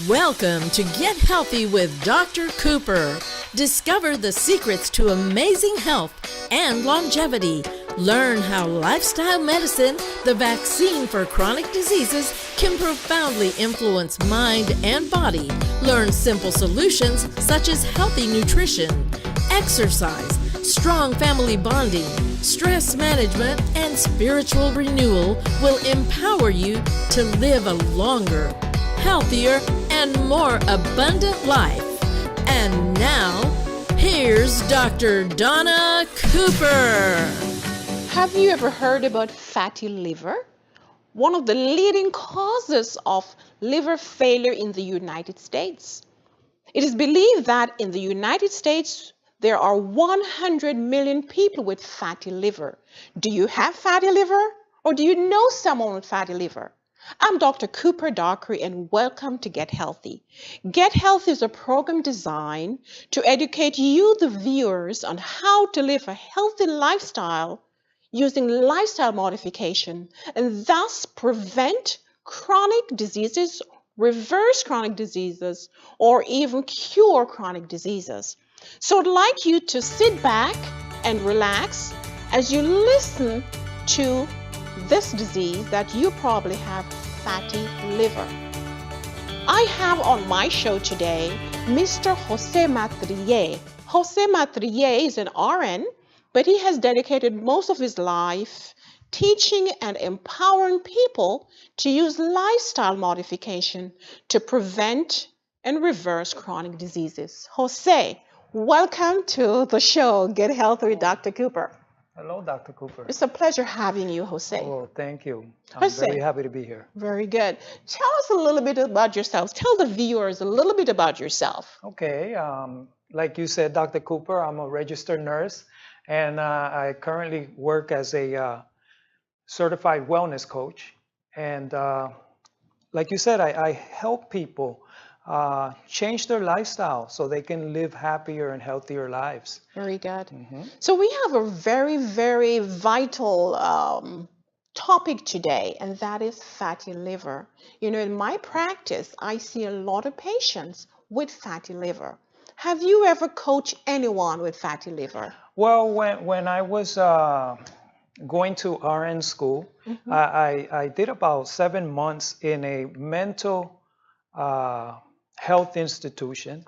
Welcome to Get Healthy with Dr. Cooper. Discover the secrets to amazing health and longevity. Learn how lifestyle medicine, the vaccine for chronic diseases, can profoundly influence mind and body. Learn simple solutions such as healthy nutrition, exercise, strong family bonding, stress management, and spiritual renewal will empower you to live a longer, healthier, and more abundant life. And now, here's Dr. Donna Cooper. Have you ever heard about fatty liver? One of the leading causes of liver failure in the United States. It is believed that in the United States, there are 100 million people with fatty liver. Do you have fatty liver? Or do you know someone with fatty liver? I'm Dr. Cooper Dockery, and welcome to Get Healthy. Get Healthy is a program designed to educate you, the viewers, on how to live a healthy lifestyle using lifestyle modification and thus prevent chronic diseases, reverse chronic diseases, or even cure chronic diseases. So I'd like you to sit back and relax as you listen to this disease that you probably have, fatty liver. I have on my show today Mr. Jose Matrier. Jose Matrier is an RN, but he has dedicated most of his life teaching and empowering people to use lifestyle modification to prevent and reverse chronic diseases. Jose, welcome to the show, Get Healthy with Dr. Cooper. Hello, Dr. Cooper. It's a pleasure having you, Jose. Oh, thank you. I'm Jose, very happy to be here. very good. Tell us a little bit about yourself. Tell the viewers a little bit about yourself. Okay, like you said, Dr. Cooper, I'm a registered nurse, and I currently work as a certified wellness coach. And like you said, I help people change their lifestyle so they can live happier and healthier lives. Very good. So we have a very, very vital topic today, and that is fatty liver. You know, in my practice, I see a lot of patients with fatty liver. Have you ever coached anyone with fatty liver? Well, when I was going to RN school, I did about 7 months in a mental health institution,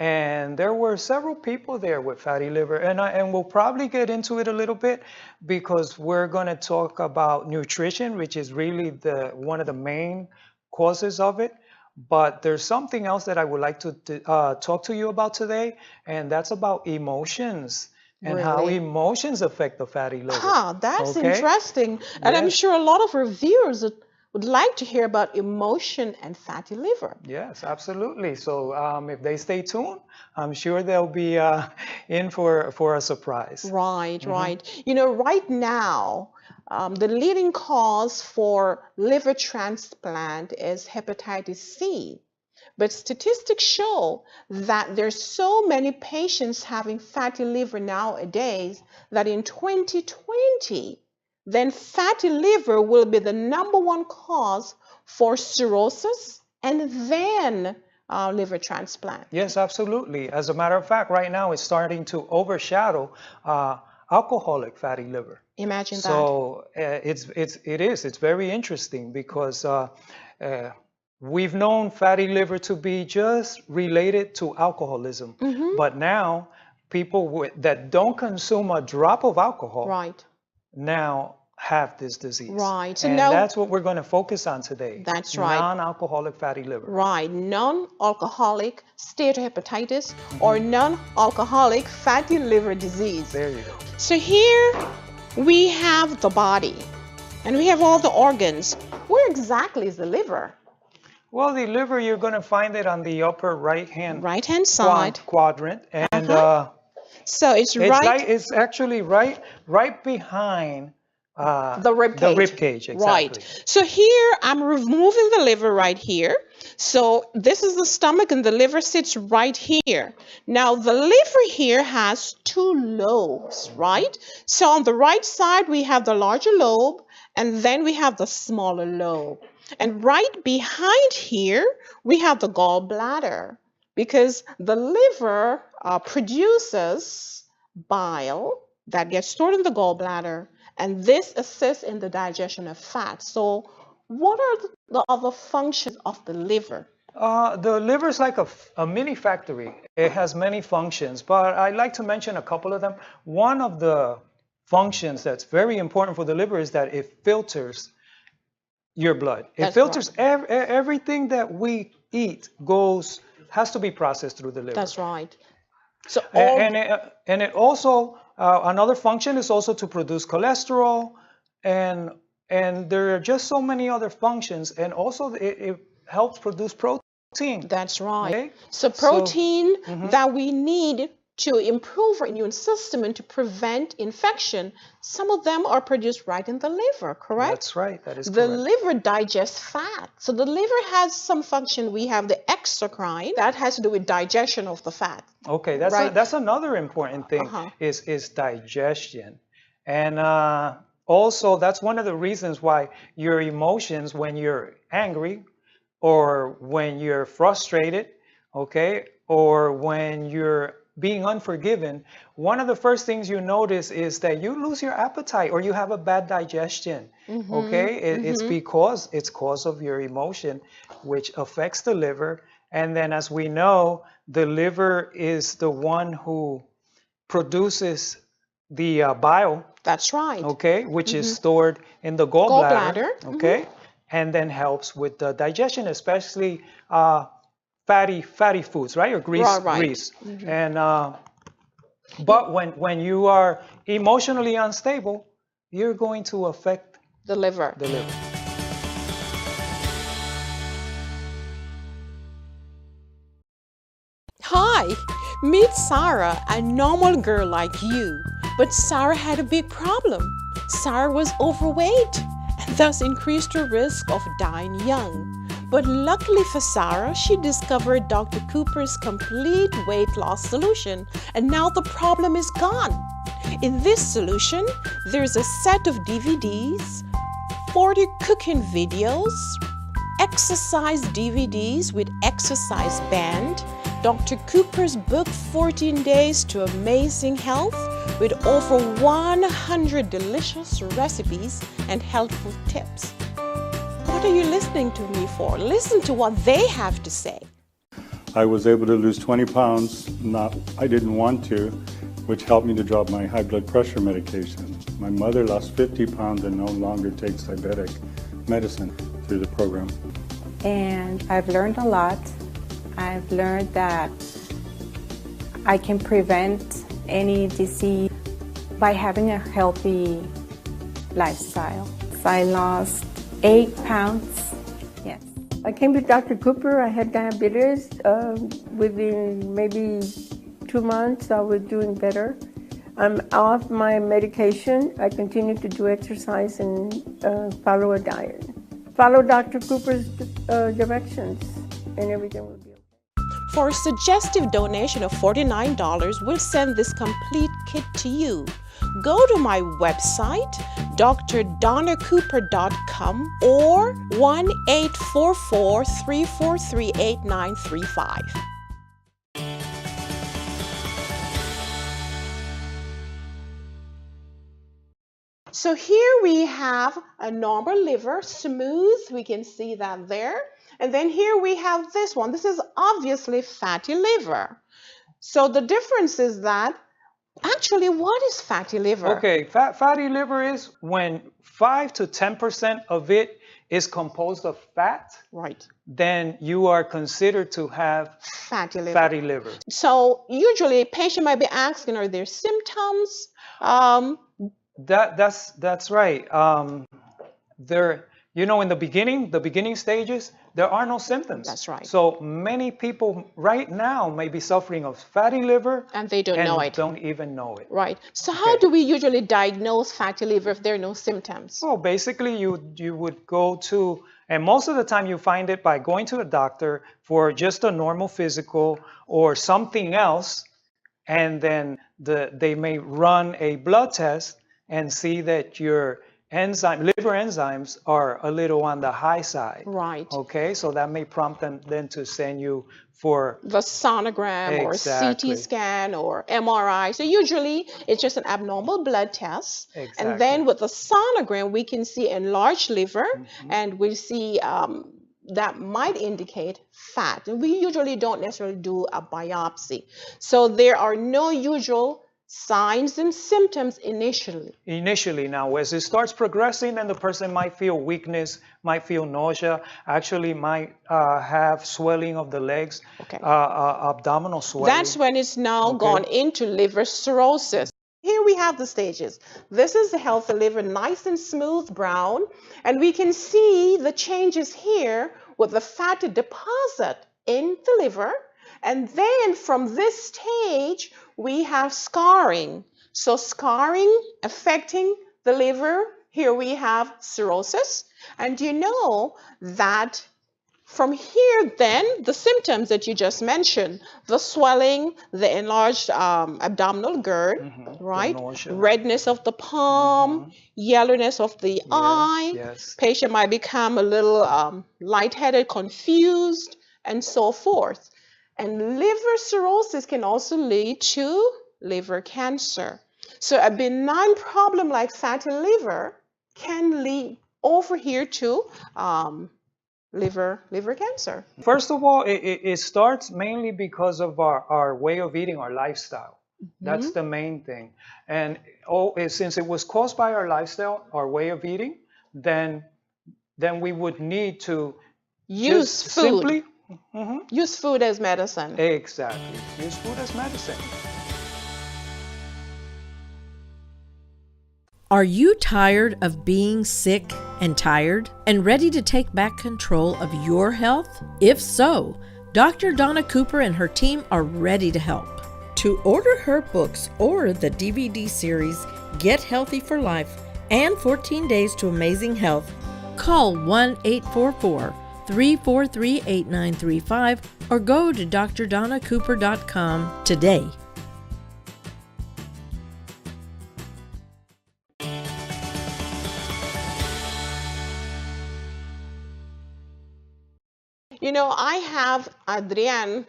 and there were several people there with fatty liver, and we'll probably get into it a little bit because we're going to talk about nutrition, which is really one of the main causes of it. But there's something else that I would like to talk to you about today, and that's about emotions and how emotions affect the fatty liver. That's interesting, and I'm sure a lot of our viewers would like to hear about emotion and fatty liver. Yes, absolutely. So if they stay tuned, I'm sure they'll be in for a surprise. Right, right. You know, right now, the leading cause for liver transplant is hepatitis C. But statistics show that there's so many patients having fatty liver nowadays that in 2020, then fatty liver will be the #1 cause for cirrhosis and then liver transplant. Yes, absolutely. As a matter of fact, right now it's starting to overshadow alcoholic fatty liver. Imagine that. So it's very interesting because we've known fatty liver to be just related to alcoholism, but now people that don't consume a drop of alcohol now have this disease. Right. So and now, that's what we're going to focus on today. That's right. Non-alcoholic fatty liver. Right. Non-alcoholic steatohepatitis or non-alcoholic fatty liver disease. There you go. So here we have the body and we have all the organs. Where exactly is the liver? Well, the liver, you're going to find it on the upper right-hand side quadrant, and so it's actually right behind the rib cage. The rib cage, exactly. Right. So here I'm removing the liver right here. So this is the stomach and the liver sits right here. Now the liver here has 2 lobes, right? So on the right side we have the larger lobe and then we have the smaller lobe. And right behind here, we have the gallbladder because the liver produces bile that gets stored in the gallbladder, and this assists in the digestion of fat. So, what are the other functions of the liver? The liver is like a mini factory. It has many functions, but I'd like to mention a couple of them. One of the functions that's very important for the liver is that it filters your blood. It That's filters right. everything that we eat has to be processed through the liver. That's right. So And it also another function is also to produce cholesterol, and there are just so many other functions, and also it helps produce protein. that's right. Okay, So protein that we need to improve our immune system and to prevent infection, some of them are produced right in the liver, correct? that's right. That is The correct. liver digests fat. So the liver has some function. We have the exocrine that has to do with digestion of the fat. Okay, that's Right. that's another important thing Uh-huh. is digestion, and also that's one of the reasons why your emotions when you're angry, or when you're frustrated, okay, or when you're being unforgiven, one of the first things you notice is that you lose your appetite or you have a bad digestion. Okay, it's cause of your emotion, which affects the liver. And then, as we know, the liver is the one who produces the bile, That's right. okay, which is stored in the gallbladder, Gallbladder. okay, and then helps with the digestion, especially fatty foods, right, or Right. grease. And but when you are emotionally unstable, you're going to affect The liver. the liver. Hi, meet Sarah, a normal girl like you. But Sarah had a big problem. Sarah was overweight and thus increased her risk of dying young. But luckily for Sarah, she discovered Dr. Cooper's complete weight loss solution, and now the problem is gone. In this solution, there's a set of DVDs, 40 cooking videos, exercise DVDs with exercise band, Dr. Cooper's book 14 Days to Amazing Health with over 100 delicious recipes and helpful tips. What are you listening to me for? Listen to what they have to say. I was able to lose 20 pounds, I didn't want to, which helped me to drop my high blood pressure medication. My mother lost 50 pounds and no longer takes diabetic medicine through the program. And I've learned a lot. I've learned that I can prevent any disease by having a healthy lifestyle. I lost 8 pounds, yes. I came to Dr. Cooper. I had diabetes. Within maybe 2 months, I was doing better. I'm off my medication. I continue to do exercise and follow a diet. Follow Dr. Cooper's directions, and everything will be okay. For a suggestive donation of $49, we'll send this complete kit to you. Go to my website, drdonnacooper.com, or 1-844-343-8935. So here we have a normal liver, smooth, we can see that there. And then here we have this one. This is obviously fatty liver. So the difference is that, actually, what is fatty liver? Okay, fatty liver is when 5 to 10% of it is composed of fat, Right. then you are considered to have Fatty liver. fatty liver. So usually a patient might be asking, are there symptoms? That's right. In the beginning stages, there are no symptoms. That's right. So many people right now may be suffering of fatty liver And they don't know it. don't even know it. Right. So how do we usually diagnose fatty liver if there are no symptoms? Well, basically, you would go to, and most of the time you find it by going to a doctor for just a normal physical or something else, and then they may run a blood test and see that your liver enzymes are a little on the high side. Right. Okay, so that may prompt them then to send you for The sonogram or exactly. CT scan or MRI. So usually it's just an abnormal blood test. Exactly. And then with the sonogram, we can see enlarged liver and we see that might indicate fat. And we usually don't necessarily do a biopsy. So there are no usual signs and symptoms initially. Now, as it starts progressing, then the person might feel weakness, might feel nausea, actually might have swelling of the legs, Okay. Abdominal swelling. That's when it's now gone into liver cirrhosis. Here we have the stages. This is the healthy liver, nice and smooth brown, and we can see the changes here with the fatty deposit in the liver. And then from this stage, we have scarring. So scarring affecting the liver. Here we have cirrhosis. And you know that from here, then, the symptoms that you just mentioned, the swelling, the enlarged abdominal GERD, right? Redness of the palm, yellowness of the eye. Yes. Patient might become a little lightheaded, confused, and so forth. And liver cirrhosis can also lead to liver cancer. So a benign problem like fatty liver can lead over here to liver cancer. First of all, it starts mainly because of our way of eating, our lifestyle. That's the main thing. And since it was caused by our lifestyle, our way of eating, then we would need to use food. Simply use food as medicine. Exactly. Use food as medicine. Are you tired of being sick and tired and ready to take back control of your health? If so, Dr. Donna Cooper and her team are ready to help. To order her books or the DVD series Get Healthy for Life and 14 Days to Amazing Health, call 1-844-343-8935 or go to drdonnacooper.com today. You know, I have Adrian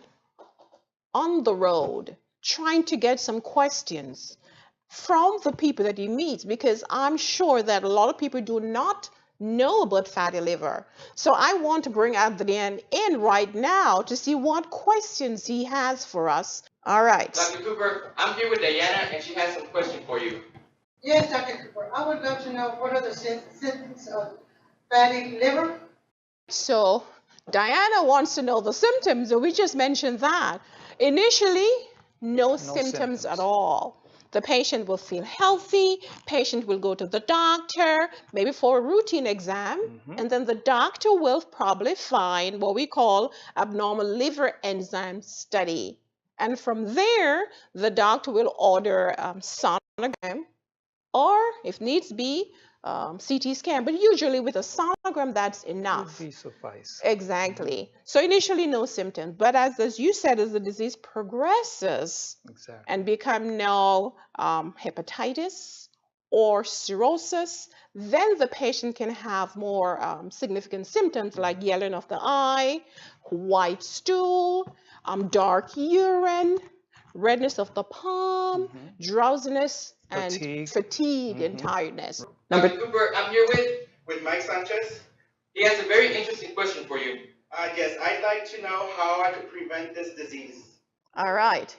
on the road trying to get some questions from the people that he meets, because I'm sure that a lot of people do not know about fatty liver. So I want to bring Adrian in right now to see what questions he has for us. All right. Dr. Cooper, I'm here with Diana, and she has some questions for you. Yes, Dr. Cooper. I would love to know what are the symptoms of fatty liver? So Diana wants to know the symptoms, and we just mentioned that. Initially, no symptoms at all. The patient will feel healthy, patient will go to the doctor, maybe for a routine exam, and then the doctor will probably find what we call abnormal liver enzyme study. And from there, the doctor will order sonogram, or if needs be, CT scan, but usually with a sonogram, that's enough. Would be suffice. Exactly. So initially no symptoms, but as you said, as the disease progresses and become now hepatitis or cirrhosis, then the patient can have more significant symptoms like yellowing of the eye, white stool, dark urine, redness of the palm, drowsiness, and fatigue and tiredness. Dr. Cooper, I'm here with Mike Sanchez. He has a very interesting question for you. Yes, I'd like to know how I could prevent this disease. All right.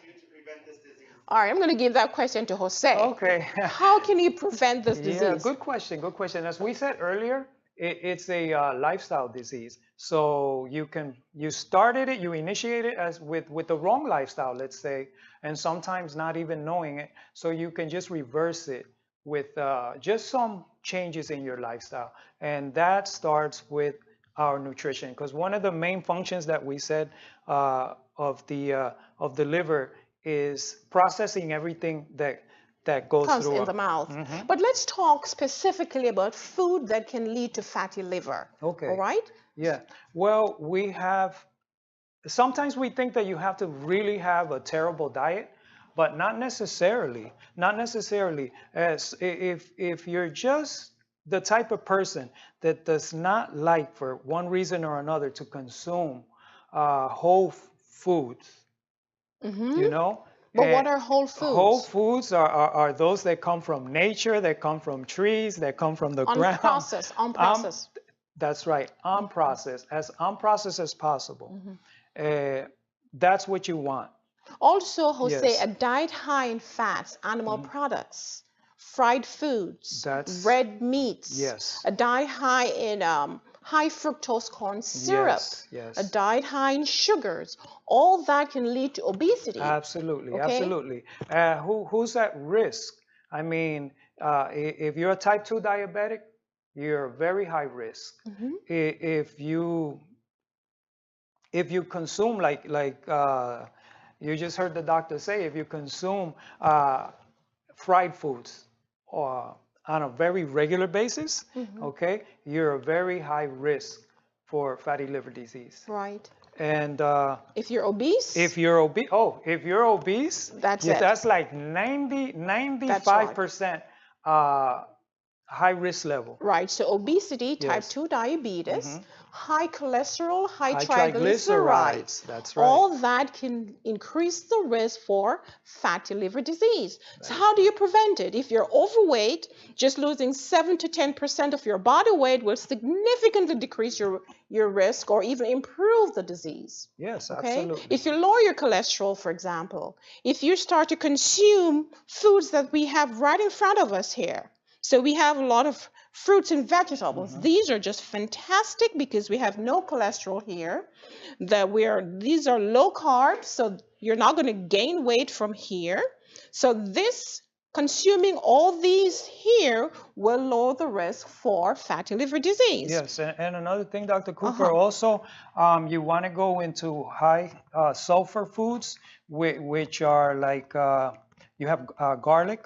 All right, I'm going to give that question to Jose. Okay. How can you prevent this disease? Yeah, good question. Good question. As we said earlier, it's a lifestyle disease. So you started it, you initiated it with the wrong lifestyle, let's say, and sometimes not even knowing it. So you can just reverse it with just some changes in your lifestyle. And that starts with our nutrition, because one of the main functions that we said of the liver is processing everything that goes comes through in the mouth. But let's talk specifically about food that can lead to fatty liver. Okay. All right? Yeah. Well, sometimes we think that you have to really have a terrible diet, but not necessarily. Not necessarily. As if you're just the type of person that does not like, for one reason or another, to consume whole foods, you know. But what are whole foods? Whole foods are those that come from nature, that come from trees, that come from the ground. Unprocessed. That's right, unprocessed, as unprocessed as possible. That's what you want. Also, Jose, Yes. a diet high in fats, animal products, fried foods, That's- red meats. Yes. A diet high in high fructose corn syrup. Yes. A diet high in sugars. All that can lead to obesity. Absolutely, Okay? absolutely. Who's at risk? I mean, if you're a type 2 diabetic, you're very high risk. If you consume like you just heard the doctor say, if you consume fried foods on a very regular basis, okay, you're a very high risk for fatty liver disease. Right. And if you're obese, if you're obese, that's it. That's like 95% high risk level. Right. So obesity, type Yes. 2 diabetes, high cholesterol, high triglycerides. triglycerides. That's right. All that can increase the risk for fatty liver disease. So how do you prevent it? If you're overweight, just losing 7 to 10% of your body weight will significantly decrease your risk or even improve the disease. Yes, Okay? absolutely. If you lower your cholesterol, for example, if you start to consume foods that we have right in front of us here, so we have a lot of fruits and vegetables. These are just fantastic because we have no cholesterol here. These are low carb, so you're not going to gain weight from here. So consuming all these here will lower the risk for fatty liver disease. Yes, and another thing, Dr. Cooper, also you want to go into high sulfur foods, which are like you have garlic.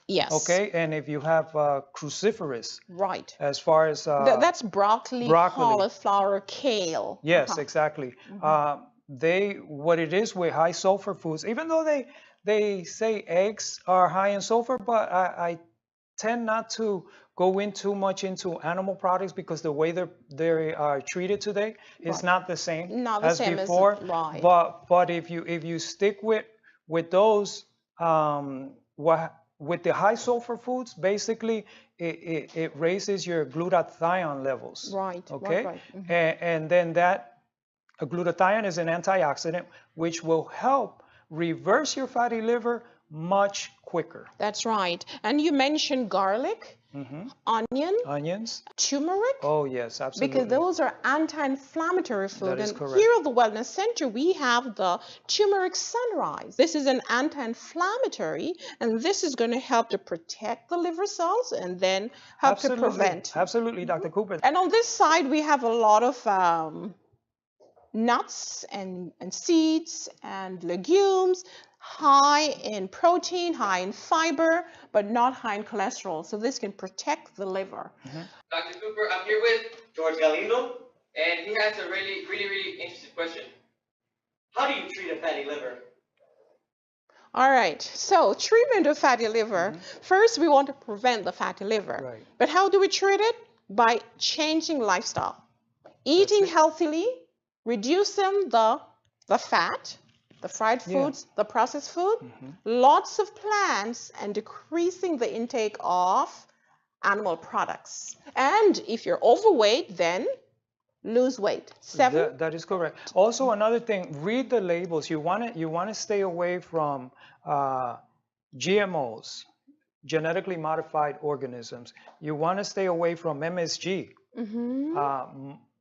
Yes. Okay, and if you have cruciferous, right, as far as that's broccoli, cauliflower, kale. Yes, exactly. What it is with high sulfur foods, even though they say eggs are high in sulfur, but I tend not to go in too much into animal products because the way they are treated today is not the same as before. Right. But if you stick with those with the high sulfur foods, basically it raises your glutathione levels. Right. Okay. Right. And then glutathione is an antioxidant which will help reverse your fatty liver much quicker. That's right. And you mentioned garlic, onions, turmeric. Oh yes, absolutely. Because those are anti-inflammatory food. That is and correct. Here at the Wellness Center, we have the turmeric sunrise. This is an anti-inflammatory, and this is going to help to protect the liver cells and then help to prevent. Absolutely, Dr. Cooper. And on this side, we have a lot of nuts and seeds and legumes, high in protein, high in fiber, but not high in cholesterol. So this can protect the liver. Dr. Cooper, I'm here with George Galindo, and he has a really interesting question. How do you treat a fatty liver? All right, so treatment of fatty liver. First, we want to prevent the fatty liver. Right. But how do we treat it? By changing lifestyle. Eating healthily, reducing the fat, the fried foods, the processed food, lots of plants, and decreasing the intake of animal products. And if you're overweight, then lose weight. That is correct. Also, another thing, read the labels. You want to stay away from GMOs, genetically modified organisms. You want to stay away from MSG,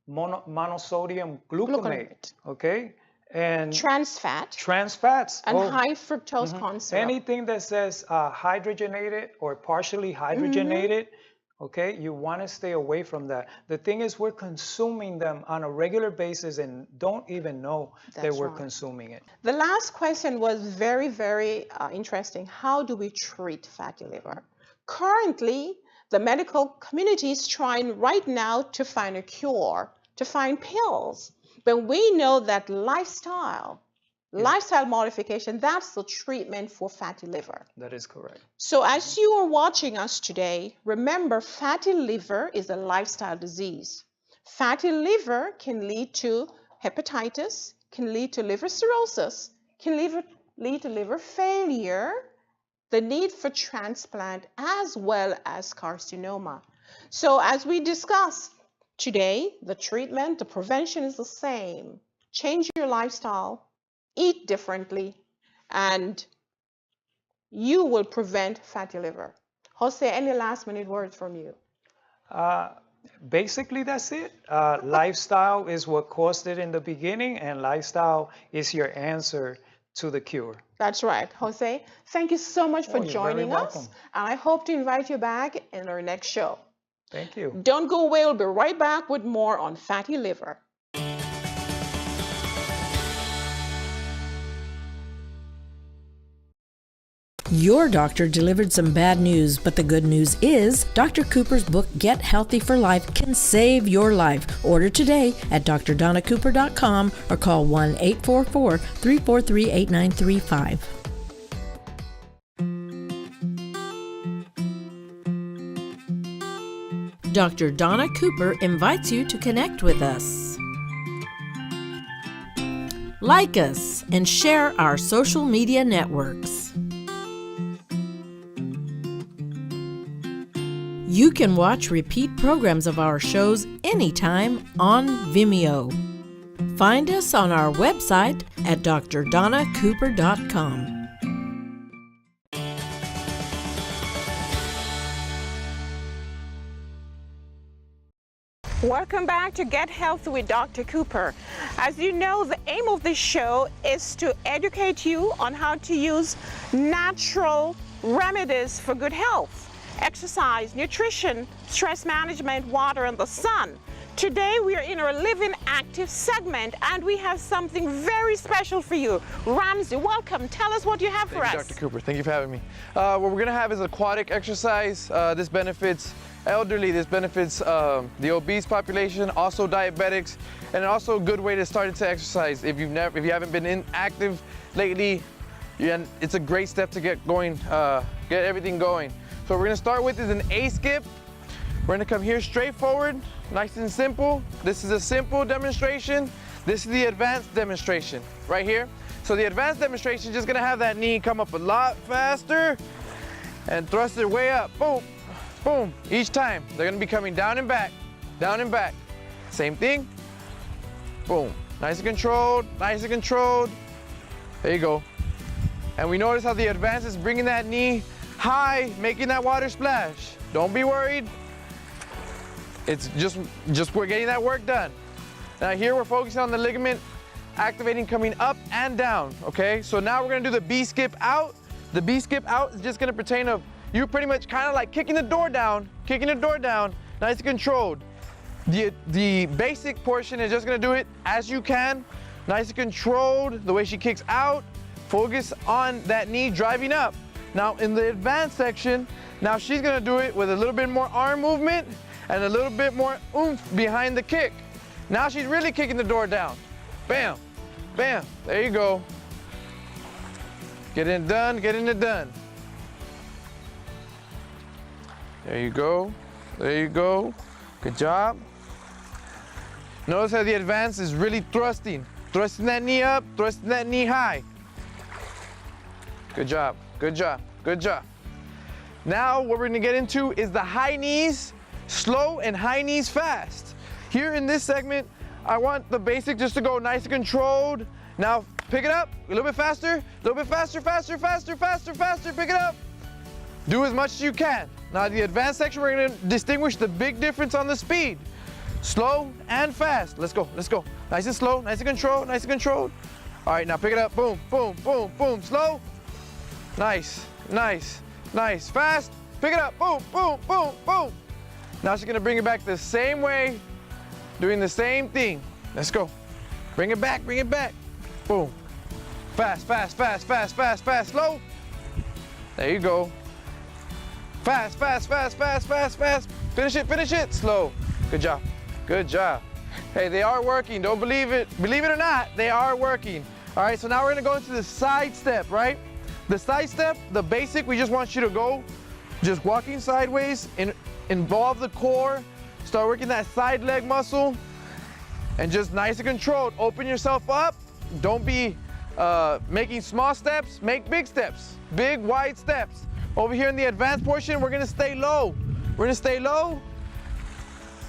monosodium glutamate. Okay. And trans fats and high fructose corn syrup. Anything that says hydrogenated or partially hydrogenated, okay, you want to stay away from that. The thing is, we're consuming them on a regular basis and don't even know that we're consuming it. The last question was very interesting. How do we treat fatty liver? Currently, the medical community is trying right now to find a cure, to find pills. But we know that lifestyle Lifestyle modification, that's the treatment for fatty liver. That is correct. So as you are watching us today, remember fatty liver is a lifestyle disease. Fatty liver can lead to hepatitis, can lead to liver cirrhosis, can lead to liver failure, the need for transplant, as well as carcinoma. So as we discussed today, the treatment, the prevention is the same. Change your lifestyle, eat differently, and you will prevent fatty liver. Jose, any last minute words from you? Basically, that's it. Lifestyle is what caused it in the beginning, and lifestyle is your answer to the cure. That's right. Jose, thank you so much for You're joining very us. welcome. And I hope to invite you back in our next show. Thank you. Don't go away. We'll be right back with more on fatty liver. Your doctor delivered some bad news, but the good news is Dr. Cooper's book, Get Healthy for Life, can save your life. Order today at drdonnacooper.com or call 1-844-343-8935. Dr. Donna Cooper invites you to connect with us. Like us and share our social media networks. You can watch repeat programs of our shows anytime on Vimeo. Find us on our website at drdonnacooper.com. Welcome back to Get Healthy with Dr. Cooper. As you know, the aim of this show is to educate you on how to use natural remedies for good health. Exercise, nutrition, stress management, water, and the sun. Today we are in our Living Active segment, and we have something very special for you. Ramsey, welcome. Tell us what you have for us. Dr. Cooper, thank you for having me. What we're gonna have is aquatic exercise. This benefits elderly, this benefits the obese population, also diabetics, and also a good way to start into exercise. If you haven't been inactive lately, it's a great step to get going, get everything going. So what we're gonna start with is an A skip. We're gonna come here straight forward, nice and simple. This is a simple demonstration. This is the advanced demonstration right here. So the advanced demonstration is just gonna have that knee come up a lot faster and thrust it way up, boom, boom. Each time, they're gonna be coming down and back, down and back. Same thing, boom. Nice and controlled, nice and controlled. There you go. And we notice how the advance is bringing that knee high, making that water splash. Don't be worried. It's just we're getting that work done. Now here we're focusing on the ligament activating coming up and down, okay? So now we're gonna do the B skip out. The B skip out is just gonna pertain of you pretty much kind of like kicking the door down, nice and controlled. The basic portion is just gonna do it as you can, nice and controlled, the way she kicks out. Focus on that knee driving up. Now in the advanced section, now she's gonna do it with a little bit more arm movement and a little bit more oomph behind the kick. Now she's really kicking the door down. Bam, bam, there you go. Getting it done, getting it done. There you go, there you go. Good job. Notice how the advance is really thrusting that knee up, thrusting that knee high. Good job, good job, good job. Now what we're gonna get into is the high knees slow and high knees fast. Here in this segment, I want the basic just to go nice and controlled. Now pick it up, a little bit faster, a little bit faster, faster, faster, faster, faster, pick it up. Do as much as you can. Now the advanced section, we're gonna distinguish the big difference on the speed. Slow and fast, let's go, let's go. Nice and slow, nice and controlled, nice and controlled. All right, now pick it up, boom, boom, boom, boom, slow. Nice, nice, nice, fast, pick it up, boom, boom, boom, boom. Now she's gonna bring it back the same way, doing the same thing. Let's go. Bring it back, boom. Fast, fast, fast, fast, fast, fast, slow. There you go. Fast, fast, fast, fast, fast, fast. Finish it, slow. Good job, good job. Hey, they are working, don't believe it. Believe it or not, they are working. All right, so now we're gonna go into the side step, right? The side step, the basic, we just want you to go just walking sideways, involve the core, start working that side leg muscle, and just nice and controlled. Open yourself up. Don't be making small steps, make big steps, big wide steps. Over here in the advanced portion, we're gonna stay low. We're gonna stay low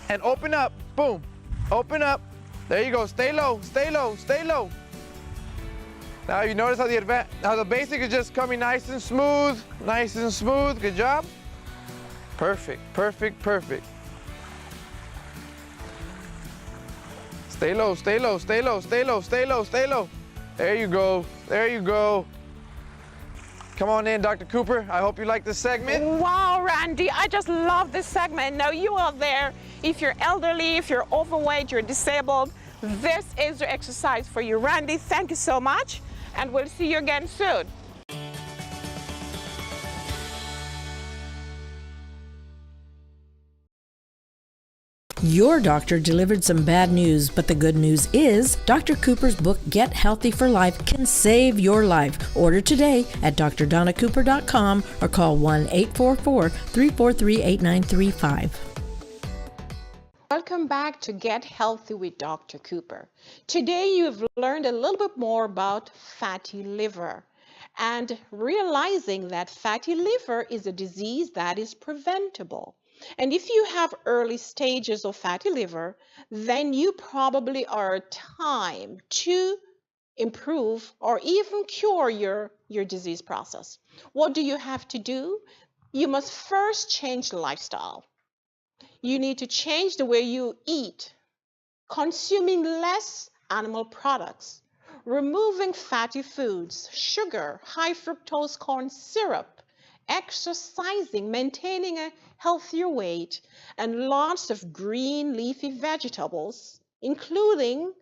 and open up, boom, open up. There you go, stay low, stay low, stay low. Now you notice how the basic is just coming nice and smooth, good job. Perfect, perfect, perfect. Stay low, stay low, stay low, stay low, stay low, stay low. There you go, there you go. Come on in, Dr. Cooper. I hope you like this segment. Wow, Randy, I just love this segment. Now you out there, if you're elderly, if you're overweight, you're disabled, this is your exercise for you. Randy, thank you so much, and we'll see you again soon. Your doctor delivered some bad news, but the good news is Dr. Cooper's book, Get Healthy for Life, can save your life. Order today at drdonnacooper.com or call 1-844-343-8935. Welcome back to Get Healthy with Dr. Cooper. Today you've learned a little bit more about fatty liver and realizing that fatty liver is a disease that is preventable. And if you have early stages of fatty liver, then you probably are time to improve or even cure your disease process. What do you have to do? You must first change the lifestyle. You need to change the way you eat, consuming less animal products, removing fatty foods, sugar, high fructose corn syrup, exercising, maintaining a healthier weight, and lots of green leafy vegetables, including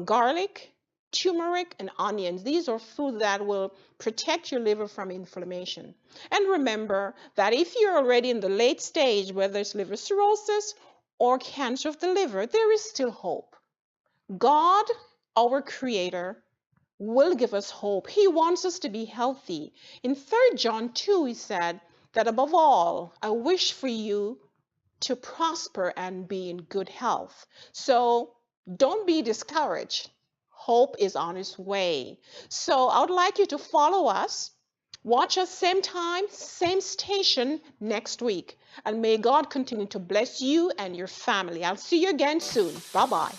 garlic, turmeric, and onions. These are foods that will protect your liver from inflammation. And remember that if you're already in the late stage, whether it's liver cirrhosis or cancer of the liver, there is still hope. God, our Creator, will give us hope. He wants us to be healthy. In 3 John 2, he said that above all, I wish for you to prosper and be in good health. So don't be discouraged. Hope is on its way. So I would like you to follow us. Watch us same time, same station next week. And may God continue to bless you and your family. I'll see you again soon. Bye-bye.